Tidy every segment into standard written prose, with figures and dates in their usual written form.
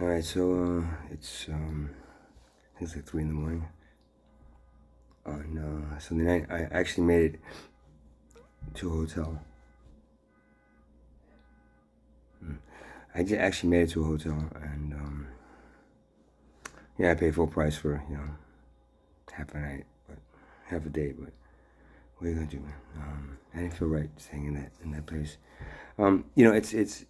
All right, so it's I think it's like 3 in the morning on Sunday night. I actually made it to a hotel. I just actually made it to a hotel, and yeah, I paid full price for half a night, but half a day. But what are you gonna do, man? I didn't feel right staying in that place. It's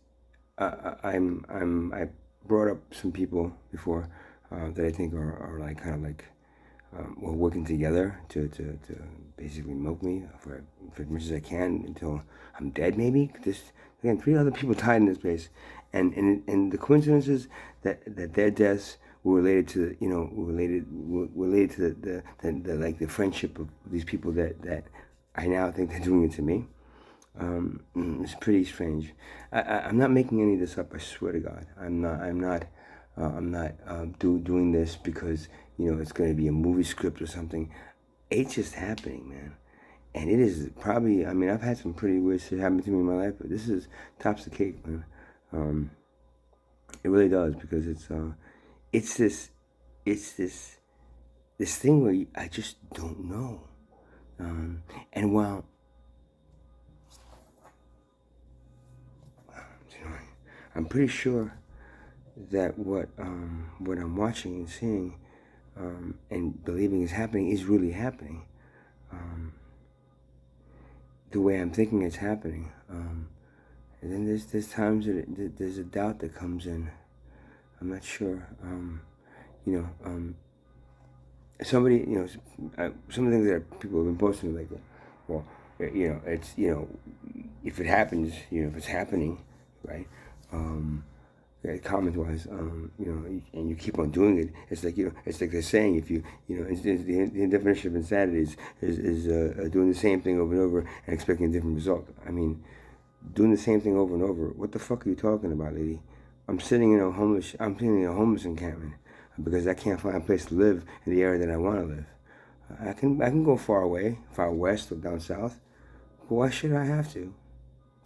I brought up some people before that I think are like kind of like we're working together to basically milk me for as much as I can until I'm dead. Maybe just again 3 other people died in this place, and the coincidences that their deaths were related to related to the like the friendship of these people that I now think they're doing it to me. It's pretty strange. I'm not making any of this up. I swear to God, I'm not doing this because it's going to be a movie script or something. It's just happening, man. And it is probably. I mean, I've had some pretty weird shit happen to me in my life, but this is tops the cake, man. It really does, because it's this thing where I just don't know. And while I'm pretty sure that what I'm watching and seeing and believing is happening is really happening. The way I'm thinking it's happening. And then there's times that there's a doubt that comes in. I'm not sure. Somebody, some of the things that people have been posting, like, well, it's, if it happens, if it's happening, right? Comment wise, and you keep on doing it. It's like it's like they're saying, if the definition of insanity is doing the same thing over and over and expecting a different result. I mean, doing the same thing over and over. What the fuck are you talking about, lady? I'm sitting in a homeless encampment because I can't find a place to live in the area that I want to live. I can go far away, far west or down south, but why should I have to?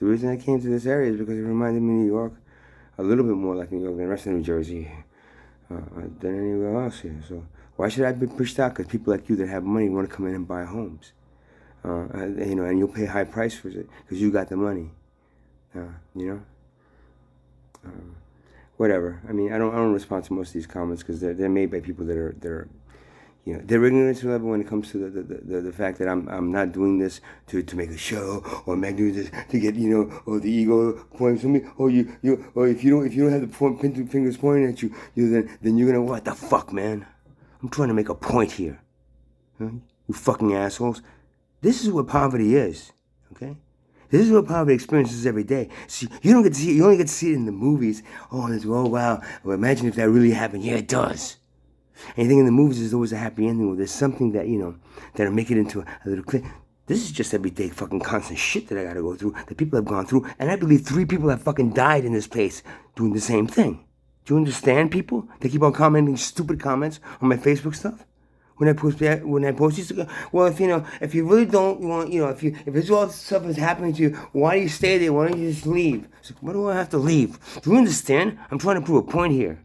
The reason I came to this area is because it reminded me of New York, a little bit more like New York than the rest of New Jersey, than anywhere else here. So why should I be pushed out? Because people like you that have money want to come in and buy homes, and you'll pay a high price for it because you got the money, whatever. I mean, I don't respond to most of these comments because they're made by people that are they're ignorant to level when it comes to the fact that I'm not doing this to make a show, or I'm not doing this to get or the ego points at me, or or if you don't have the fingers pointing at you, then you're gonna, what the fuck, man? I'm trying to make a point here, huh? You fucking assholes. This is what poverty is, okay? This is what poverty experiences every day. See, you don't get to see it. You only get to see it in the movies. Oh wow. Well, imagine if that really happened. Yeah, it does. Anything in the movies is always a happy ending, or there's something that that'll make it into a little clip. This is just everyday fucking constant shit that I gotta go through, that people have gone through, and I believe 3 people have fucking died in this place doing the same thing. Do you understand, people? They keep on commenting stupid comments on my Facebook stuff. When I post these, well, if you really don't want, if it's all stuff is happening to you, why do you stay there? Why don't you just leave? So, why do I have to leave? Do you understand? I'm trying to prove a point here.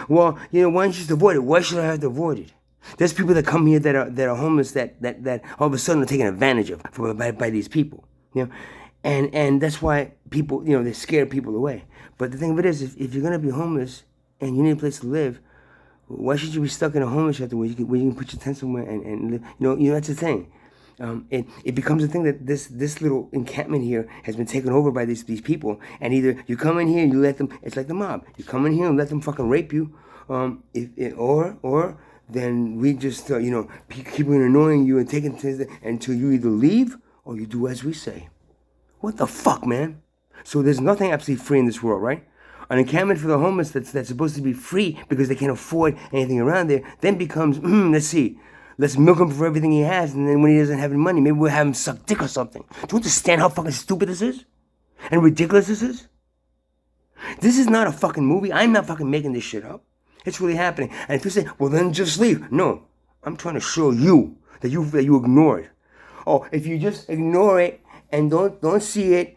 Well, why don't you just avoid it? Why should I have to avoid it? There's people that come here that are homeless that all of a sudden are taken advantage of by these people, and that's why people, they scare people away. But the thing of it is, if you're gonna be homeless and you need a place to live, why should you be stuck in a homeless shelter where you can put your tent somewhere and live? That's the thing. It becomes a thing that this little encampment here has been taken over by these people, and either you come in here and you let them. It's like the mob. You come in here and let them fucking rape you, or then we just keep on annoying you and taking things until you either leave or you do as we say. What the fuck, man? So there's nothing absolutely free in this world, right? An encampment for the homeless that's supposed to be free because they can't afford anything around there then becomes, let's milk him for everything he has, and then when he doesn't have any money, maybe we'll have him suck dick or something. Do you understand how fucking stupid this is? And ridiculous this is? This is not a fucking movie. I'm not fucking making this shit up. It's really happening. And if you say, well, then just leave. No. I'm trying to show you that you ignore it. Oh, if you just ignore it and don't see it,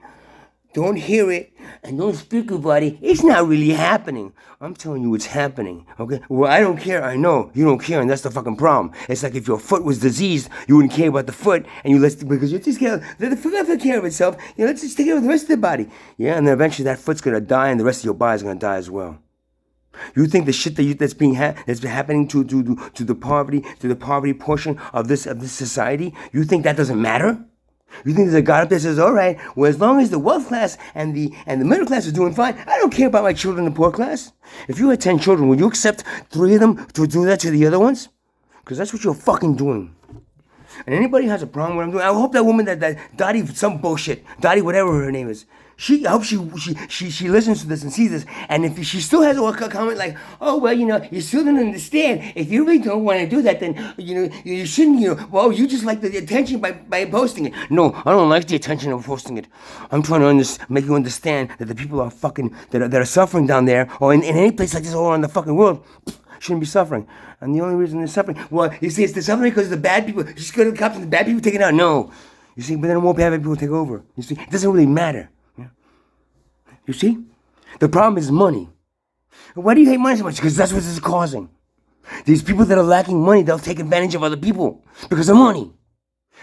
don't hear it, and don't speak about it. It's not really happening. I'm telling you it's happening, okay? Well, I don't care. I know you don't care, and that's the fucking problem. It's like if your foot was diseased, you wouldn't care about the foot, and you because you just care. Let the foot have to take care of itself. Let's just take care of the rest of the body. Yeah, and then eventually that foot's gonna die, and the rest of your body's gonna die as well. You think the shit that's happening to the poverty portion of this society? You think that doesn't matter? You think there's a God up there that says, all right, well, as long as the wealth class and the middle class is doing fine, I don't care about my children in the poor class. If you had 10 children, would you accept 3 of them to do that to the other ones? Because that's what you're fucking doing. And anybody has a problem with what I'm doing, I hope that woman, that Dottie, some bullshit, Dottie, whatever her name is, I hope she listens to this and sees this. And if she still has a comment like, oh, well, you still don't understand. If you really don't want to do that, then, you shouldn't, well, you just like the attention by posting it. No, I don't like the attention of posting it. I'm trying to make you understand that the people are fucking, that are suffering down there, or in any place like this all around the fucking world, shouldn't be suffering. And the only reason they're suffering, well, you see, it's the suffering because the bad people, just go to the cops and the bad people take it out. No. You see, but then more bad people take over. You see, it doesn't really matter. You see? The problem is money. Why do you hate money so much? Because that's what this is causing. These people that are lacking money, they'll take advantage of other people because of money.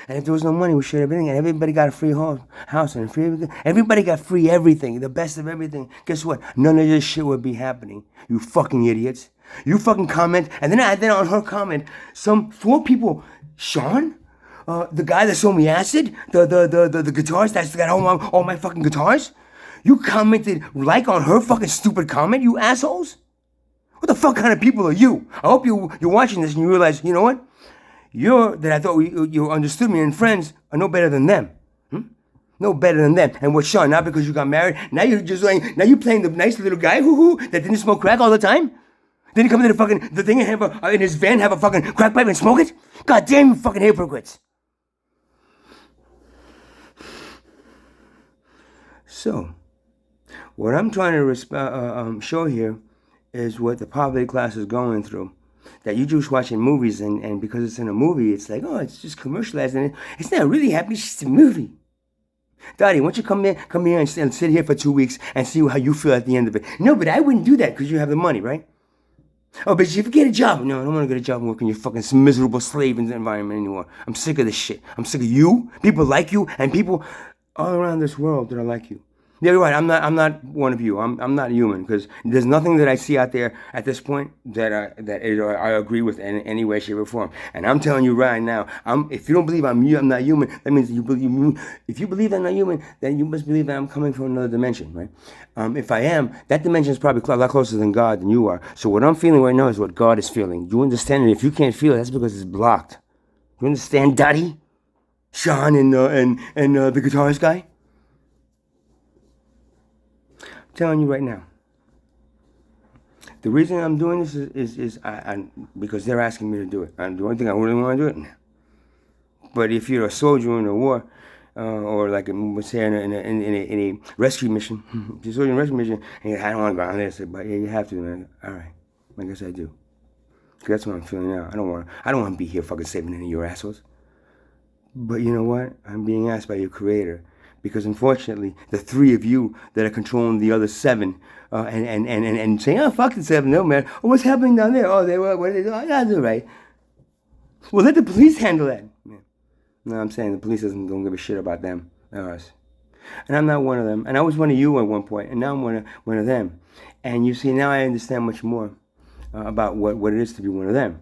And if there was no money, we shared everything, and everybody got a free house and free everything. Everybody got free everything, the best of everything. Guess what? None of this shit would be happening. You fucking idiots. You fucking comment, and then on her comment, 4 people, Sean, the guy that sold me acid, the guitarist that's got all my fucking guitars. You commented like on her fucking stupid comment, you assholes? What the fuck kind of people are you? I hope you're watching this and you realize, you know what? I thought you understood me and friends are no better than them. No better than them. And what, Sean, not because you got married, now you're playing the nice little guy who that didn't smoke crack all the time? Didn't he come into the thing and in his van have a fucking crack pipe and smoke it? God damn you fucking hypocrites. So, what I'm trying to show here is what the poverty class is going through. That you just watching movies, and because it's in a movie, it's like, oh, it's just commercialized, and it's not really happening, it's just a movie. Dottie, why don't you come here and sit here for 2 weeks and see how you feel at the end of it? No, but I wouldn't do that because you have the money, right? Oh, but if you get a job, no, I don't want to get a job and work in your fucking miserable slave environment anymore. I'm sick of this shit. I'm sick of you, people like you, and people all around this world that are like you. Yeah, you're right. I'm not one of you. I'm not human because there's nothing that I see out there at this point that I agree with in any way, shape, or form. And I'm telling you right now, if you don't believe I'm not human, that means if you believe I'm not human, then you must believe that I'm coming from another dimension, right? If I am, that dimension is probably a lot closer than God than you are. So what I'm feeling right now is what God is feeling. You understand it? If you can't feel it, that's because it's blocked. You understand, Daddy, Sean, and the guitarist guy? I'm telling you right now. The reason I'm doing this is because they're asking me to do it. And the only thing I really want to do it now. But if you're a soldier in a war, or like let's say in a rescue mission, if you're a soldier in a rescue mission, and I don't want to go out there, say, but yeah, you have to, man. All right, I guess I do. That's what I'm feeling now. I don't want to be here fucking saving any of your assholes. But you know what? I'm being asked by your creator. Because unfortunately, the 3 of you that are controlling the other 7, and saying, oh, fuck the 7, no, man. Oh, what's happening down there? Oh, what are they doing? Oh, that's all right. Well, let the police handle that. Yeah. No, I'm saying the police don't give a shit about them, or us. And I'm not one of them. And I was one of you at one point, and now I'm one of them. And you see, now I understand much more about what it is to be one of them.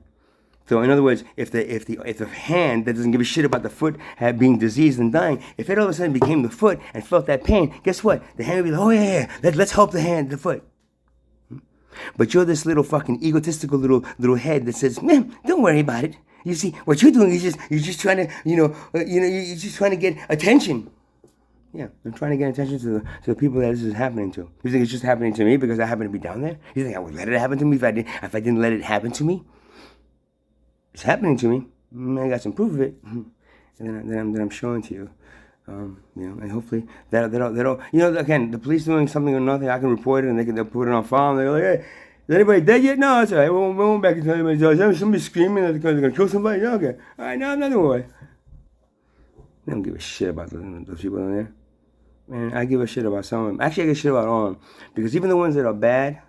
So in other words, if the hand that doesn't give a shit about the foot being diseased and dying, if it all of a sudden became the foot and felt that pain, guess what? The hand would be like, oh yeah, let's help the foot. But you're this little fucking egotistical little head that says, man, don't worry about it. You see, what you're doing is you're just trying to, you're just trying to get attention. Yeah, I'm trying to get attention to the people that this is happening to. You think it's just happening to me because I happen to be down there? You think I would let it happen to me if I didn't let it happen to me? It's happening to me. I got some proof of it, and then I'm showing to you. And hopefully that'll again, the police doing something or nothing, I can report it and they'll put it on file. And they're like, hey, is anybody dead yet? No, it's all right. We won't back and tell anybody. Somebody screaming that they're gonna kill somebody. Yeah, okay, all right, now I'm not worried. They don't give a shit about those people in there. And I give a shit about some of them. Actually, I give a shit about all of them because even the ones that are bad,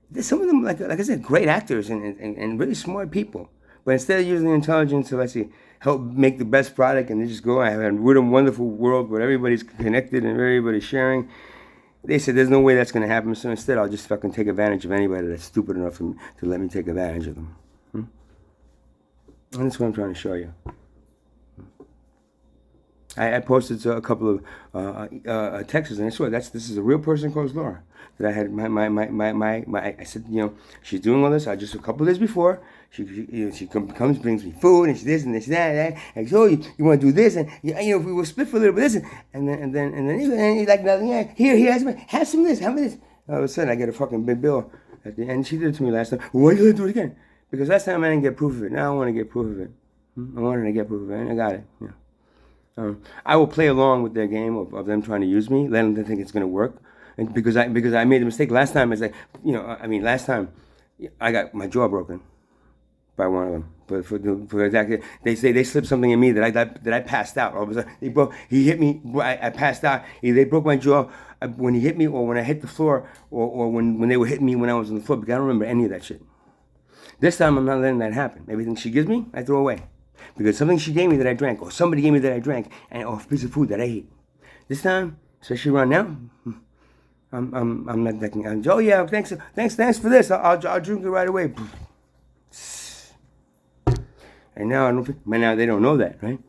there's some of them, like I said, great actors and really smart people. But instead of using intelligence to, let's see, help make the best product and they just go and have a wonderful world where everybody's connected and everybody's sharing, they said there's no way that's going to happen. So instead, I'll just fucking take advantage of anybody that's stupid enough to let me take advantage of them. And that's what I'm trying to show you. I posted a couple of texts, and I swear this is a real person called Laura. That I had I said, she's doing all this. I just a couple of days before, she comes, brings me food, and she this and this and that. And so you want to do this, and we will split for a little bit of this, and then he's like, yeah, here, have some of this, have this. All of a sudden, I get a fucking big bill at the end. She did it to me last time. Why are you gonna do it again? Because last time I didn't get proof of it. Now I want to get proof of it. I wanted to get proof of it, and I got it. Yeah. I will play along with their game of them trying to use me, letting them think it's going to work, and because I made the mistake last time. It's like last time I got my jaw broken by one of them. But for exactly, they say they slipped something in me that I passed out. All of a sudden, he hit me. I passed out. They broke my jaw when he hit me, or when I hit the floor, or when they were hitting me when I was on the floor. Because I don't remember any of that shit. This time I'm not letting that happen. Everything she gives me, I throw away. Because something she gave me that I drank, or somebody gave me that I drank, or a piece of food that I ate. This time, especially around now, I'm not thinking. Oh yeah, thanks for this. I'll drink it right away. And now they don't know that, right?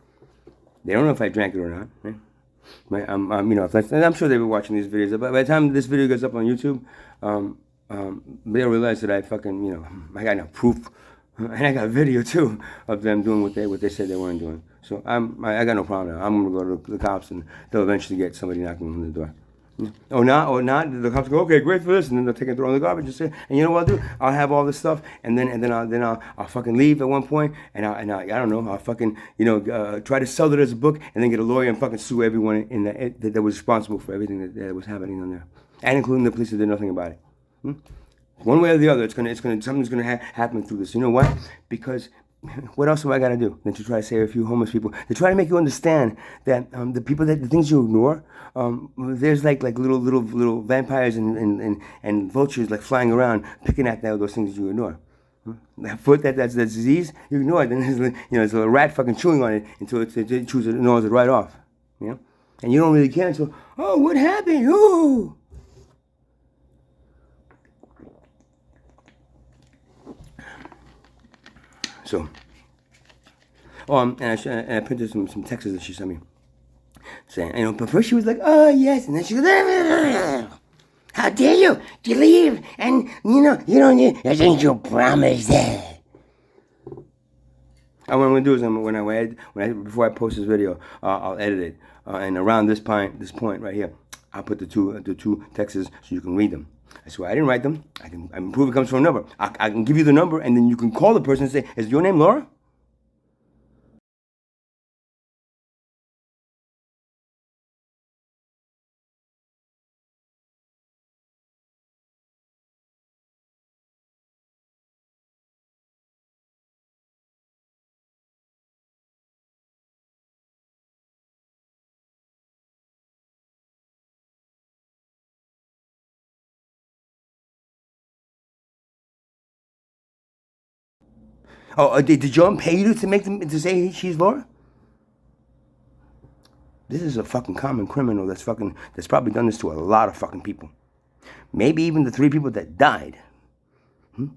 They don't know if I drank it or not. Right? I'm sure they've been watching these videos. But by the time this video goes up on YouTube, they'll realize that I fucking, I got enough proof. And I got video too of them doing what they said they weren't doing. So I got no problem now. I'm gonna go to the cops and they'll eventually get somebody knocking on the door. Or not. The cops go, okay, great for this, and then they'll take it, throw it in the garbage, and say, and you know what I'll do? I'll have all this stuff, and then I'll fucking leave at one point, and I don't know, I'll fucking try to sell it as a book, and then get a lawyer and fucking sue everyone that was responsible for everything that was happening on there, and including the police that did nothing about it. One way or the other, something's gonna happen through this. You know why? Because what else have I got to do than to try to save a few homeless people? To try to make you understand that the things you ignore, there's like little vampires and vultures like flying around picking at those things that you ignore. That foot that's disease, you ignore it. Then there's a rat fucking chewing on it until it gnaws it right off. And you don't really care until, oh, what happened? Ooh. So, and I printed some texts that she sent me, saying, but first she was like, oh yes, and then she goes, how dare you leave, and you don't need, I think you promised that. And what I'm gonna do is before I post this video, I'll edit it, and around this point right here, I'll put the two texts so you can read them. I swear I didn't write them. I can prove it comes from a number. I can give you the number, and then you can call the person and say, is your name Laura? Oh, did John pay you to say she's Laura? This is a fucking common criminal that's probably done this to a lot of fucking people. Maybe even the 3 people that died. And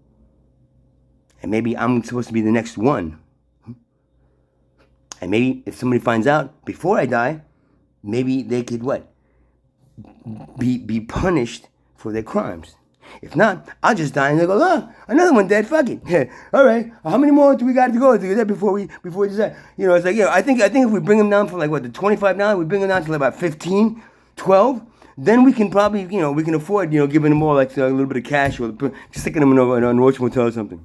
maybe I'm supposed to be the next one. And maybe if somebody finds out before I die, maybe they could be punished for their crimes. If not, I'll just die and they'll go, oh, another one dead, fuck it. Yeah, all right, how many more do we got to go through that before we decide? It's like, I think if we bring them down from the $25, we bring them down to about 15, 12, then we can probably, we can afford, giving them all a little bit of cash or sticking them in an Roach Motel or something.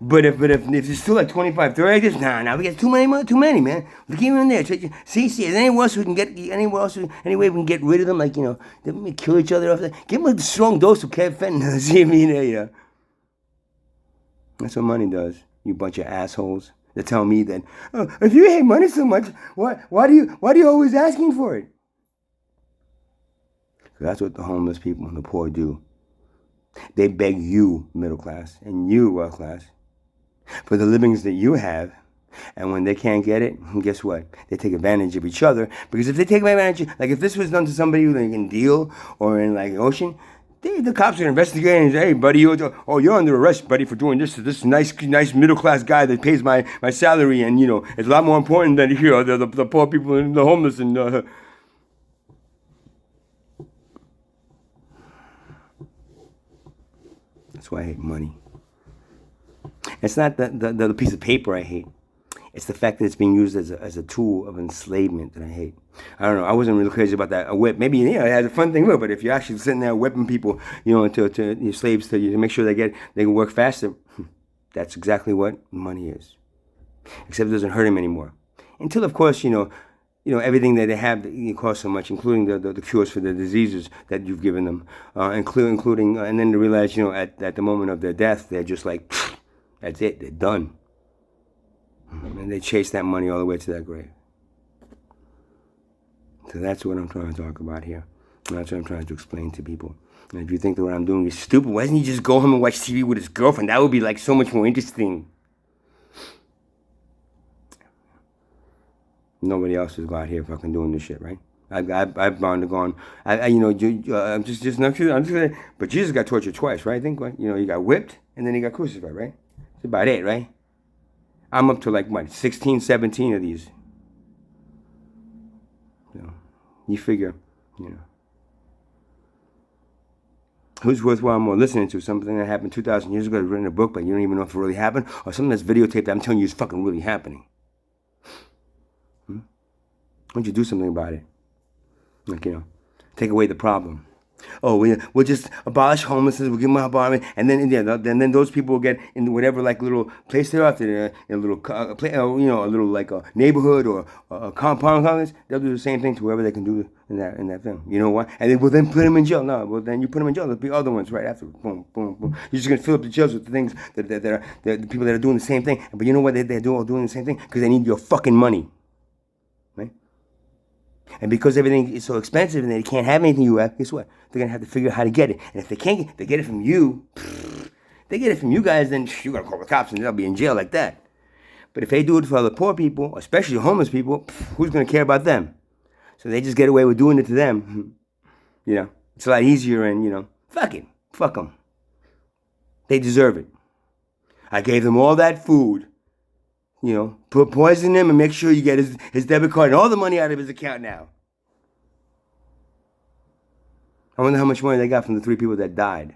But if it's still like 25, 30, just nah, we got too many, man. We keep them in there. See, is there anywhere else we can any way we can get rid of them? Like, they may kill each other off. Give them a strong dose of fentanyl. See me, That's what money does. You bunch of assholes. They tell me that, oh, if you hate money so much, why do you always asking for it? Because that's what the homeless people and the poor do. They beg you, middle class, and you, working class, for the livings that you have. And when they can't get it, guess what? They take advantage of each other. Because if they take advantage, like if this was done to somebody like in Deal or in like Ocean, the cops are investigating and say, hey, buddy, you're under arrest, buddy, for doing this to this nice middle class guy that pays my salary, and it's a lot more important than the poor people and the homeless and. That's why I hate money. It's not the piece of paper I hate. It's the fact that it's being used as a tool of enslavement that I hate. I don't know. I wasn't really crazy about that. A whip, maybe it has a fun thing, but if you're actually sitting there whipping people, to your slaves to make sure they can work faster, that's exactly what money is. Except it doesn't hurt them anymore. Until, of course, everything that they have costs so much, including the cures for the diseases that you've given them, including, and then to realize, at the moment of their death, they're just like, that's it, they're done. And they chase that money all the way to that grave. So that's what I'm trying to talk about here. And that's what I'm trying to explain to people. And if you think that what I'm doing is stupid, why doesn't he just go home and watch TV with his girlfriend? That would be like so much more interesting. Nobody else is out here fucking doing this shit, right? I've bound to gone. I'm just not sure. I'm just gonna. But Jesus got tortured twice, right? I think, he got whipped and then he got crucified, right? That's about it, right? I'm up to like, what, 16, 17 of these. You figure, who's worthwhile more listening to? Something that happened 2,000 years ago, written in a book, but you don't even know if it really happened, or something that's videotaped that I'm telling you is fucking really happening. Why don't you do something about it? Like, take away the problem. Oh, we'll just abolish homelessness. We'll give them an apartment, and then those people will get in whatever like little place they're after, in a little a little like a neighborhood or a compound complex. They'll do the same thing to whoever they can do in that thing. You know what? And then we'll then put them in jail. No, well then you put them in jail. There'll be other ones right after. Boom, boom, boom. You're just gonna fill up the jails with the things that are the people that are doing the same thing. But you know what? They're doing the same thing because they need your fucking money. And because everything is so expensive and they can't have anything you have, guess what? They're going to have to figure out how to get it. And if they can't they get it from you, they get it from you guys, then you're going to call the cops and they'll be in jail like that. But if they do it for other poor people, especially homeless people, who's going to care about them? So they just get away with doing it to them. It's a lot easier and, fuck it. Fuck them. They deserve it. I gave them all that food. Poison him and make sure you get his debit card and all the money out of his account now. I wonder how much money they got from the 3 people that died.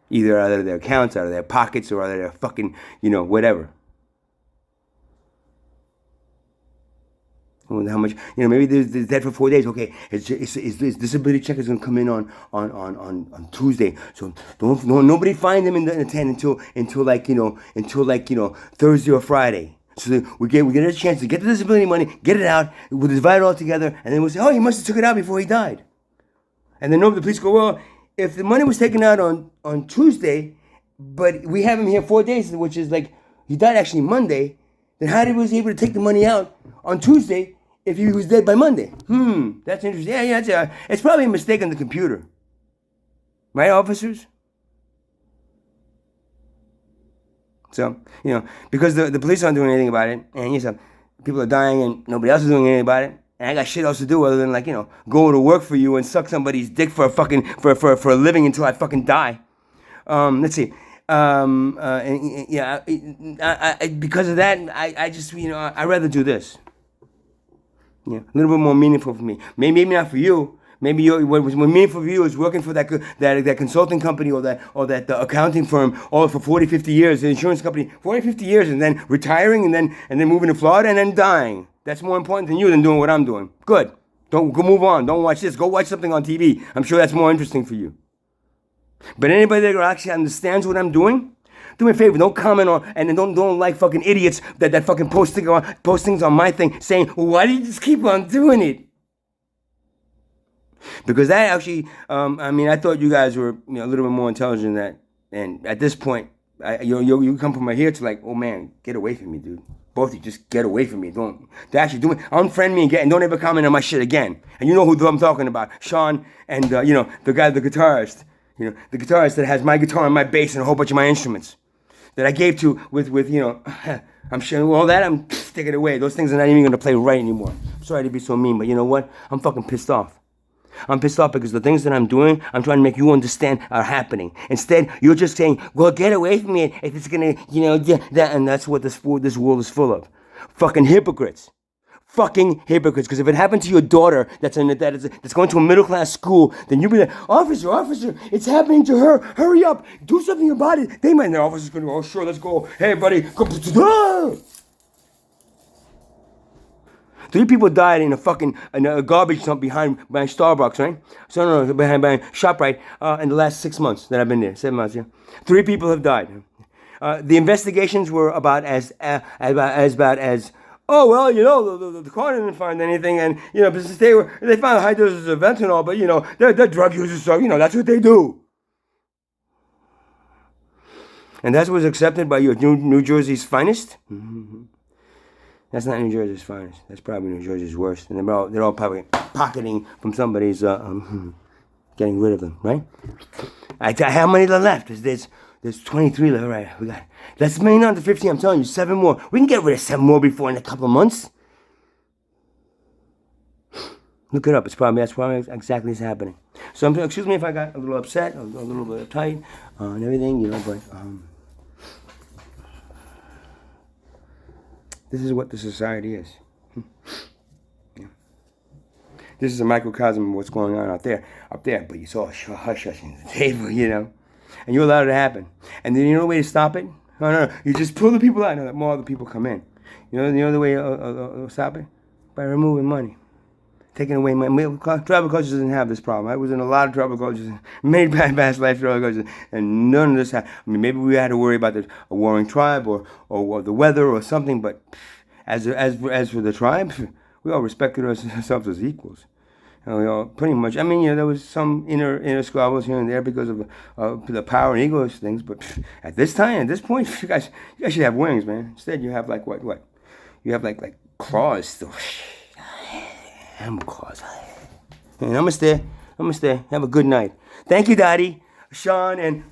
Either out of their accounts, out of their pockets, or out of their fucking, whatever. I wonder how much, maybe they're dead for 4 days. Okay, his disability check is going to come in on Tuesday. So nobody find him in the tent until Thursday or Friday. So we get a chance to get the disability money, get it out, we'll divide it all together, and then we'll say, oh, he must have took it out before he died. And then the police go, well, if the money was taken out on Tuesday, but we have him here 4 days, which is like, he died actually Monday, then how was he able to take the money out on Tuesday if he was dead by Monday? That's interesting. Yeah, it's probably a mistake on the computer. Right, officers? So, because the police aren't doing anything about it, and people are dying and nobody else is doing anything about it, and I got shit else to do other than go to work for you and suck somebody's dick for a living until I fucking die. Let's see. Because of that, I just, I'd rather do this. A little bit more meaningful for me. Maybe not for you. Maybe what's more meaningful for you is working for that consulting company or that accounting firm all for 40, 50 years, the insurance company, 40, 50 years, and then retiring and then moving to Florida and then dying. That's more important than you than doing what I'm doing. Good. Don't go move on. Don't watch this. Go watch something on TV. I'm sure that's more interesting for you. But anybody that actually understands what I'm doing, do me a favor, don't comment on, and then don't like fucking idiots that fucking post things on my thing saying, well, why do you just keep on doing it? Because that actually, I thought you guys were a little bit more intelligent than that. And at this point, You come from here to like, oh man, get away from me, dude. Both of you, just get away from me. Don't actually do it. Unfriend me and don't ever comment on my shit again. And you know who I'm talking about, Sean, and the guy, the guitarist. The guitarist that has my guitar and my bass and a whole bunch of my instruments that I gave to with I'm sure all that I'm sticking away. Those things are not even gonna play right anymore. I'm sorry to be so mean, but you know what? I'm fucking pissed off. I'm pissed off because the things that I'm doing, I'm trying to make you understand are happening. Instead, you're just saying, well, get away from me if it's gonna, that, and that's what this world is full of. Fucking hypocrites. Fucking hypocrites. Because if it happened to your daughter that's going to a middle class school, then you'll be like, officer, it's happening to her. Hurry up, do something about it. They might. And the officer's gonna go, oh sure, let's go. Hey buddy, go. 3 people died in a garbage dump behind Starbucks, right? So no, behind ShopRite in the last 6 months that I've been there, 7 months. Yeah, 3 people have died. The investigations were about as oh well, the coroner didn't find anything, and since they found high doses of fentanyl, but they're drug users, so that's what they do. And that's what's accepted by your New Jersey's finest. Mm-hmm. That's not New Jersey's finest. That's probably New Jersey's worst. And they're all probably pocketing from somebody's getting rid of them, right? How many are left? There's 23 left, right? We got that's maybe not the 15. I'm telling you, 7 more. We can get rid of 7 more before in a couple of months. Look it up. That's probably exactly what's happening. So excuse me if I got a little upset, a little bit uptight, and everything, but. This is what the society is. Yeah. This is a microcosm of what's going on up there. But you saw hush-hushing at the table, and you allowed it to happen. And then you know the way to stop it? No. You just pull the people out and let more other people come in. You know the way to stop it? By removing money. Taking away money. Tribal cultures doesn't have this problem. I was in a lot of tribal cultures, many past life tribal cultures, and none of this happened. Maybe we had to worry about a warring tribe or the weather or something, but as for the tribe, we all respected ourselves as equals. And we all pretty much. There was some inner squabbles here and there because of the power and ego things, but at this point, you guys should have wings, man. Instead, you have like what? You have like claws still. Animal claws. And namaste. Have a good night. Thank you, Daddy, Sean, and.